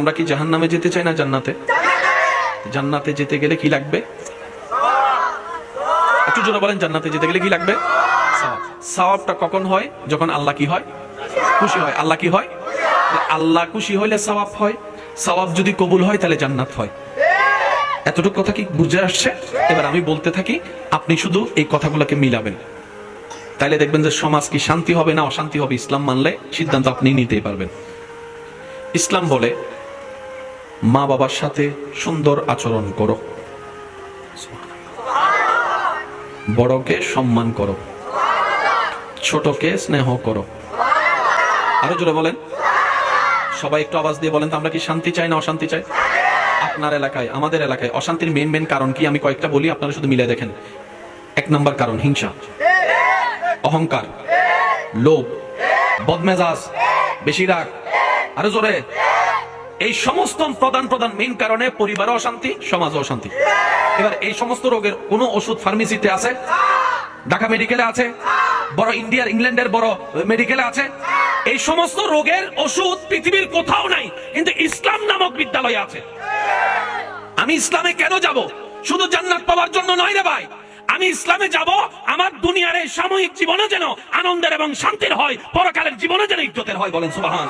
আমরা কি জাহান্নামে যেতে চাই না জান্নাতে? জান্নাতে যেতে গেলে কি লাগবে? একটু জোরে বলেন, জান্নাতে যেতে গেলে কি লাগবে? সওয়াব। সওয়াবটা কখন হয়? যখন আল্লাহ কি হয়? খুশি হয়। আল্লাহ কি হয়? আল্লাহ খুশি হইলে সওয়াব হয়। সওয়াব যদি কবুল হয় তাহলে জান্নাত হয়। এতটুকু কথা কি বুঝে আসছে? এবার আমি বলতে থাকি, আপনি শুধু এই কথাগুলোকে মিলাবেন, তাইলে দেখবেন যে সমাজ কি শান্তি হবে না অশান্তি হবে। ইসলাম মানলে সিদ্ধান্ত আপনি নিতেই পারবেন। ইসলাম বলে মা বাবার সাথে সুন্দর আচরণ করো, বড়কে সম্মান করো, ছোটকে স্নেহ করো। আরো জোরে বলেন, সবাই একটু আওয়াজ দিয়ে বলেন তো, আমরা কি শান্তি চাই না অশান্তি চাই? আপনার এলাকায়, আমাদের এলাকায় অশান্তির মেন কারণ কি আমি কয়েকটা বলি, আপনারা শুধু মিলে দেখেন। 1 নম্বর কারণ হিংসা, অহংকার, লোভ, বদমেজাজ, বেশি রাগ। আরো জোরে। এই সমস্ত প্রধান মেইন কারণে পরিবারে অশান্তি, সমাজে অশান্তি। এবার এই সমস্ত রোগের কোন ওষুধ ফার্মেসিতে আছে? ঢাকা মেডিকেলে আছে? বড় ইন্ডিয়ার ইংল্যান্ডের বড় মেডিকেলে আছে? এই সমস্ত রোগের ওষুধ পৃথিবীর কোথাও নাই, কিন্তু ইসলাম নামক বিদ্যালয়ে আছে। আমি ইসলামে কেন যাব? শুধু জান্নাত পাওয়ার জন্য নয় রে ভাই। আমি ইসলামে যাব আমার দুনিয়ার এই সাময়িক জীবনে যেন আনন্দের এবং শান্তির হয়, পরকালের জীবনে যেন ইজ্জতের হয়। বলেন সুবহান।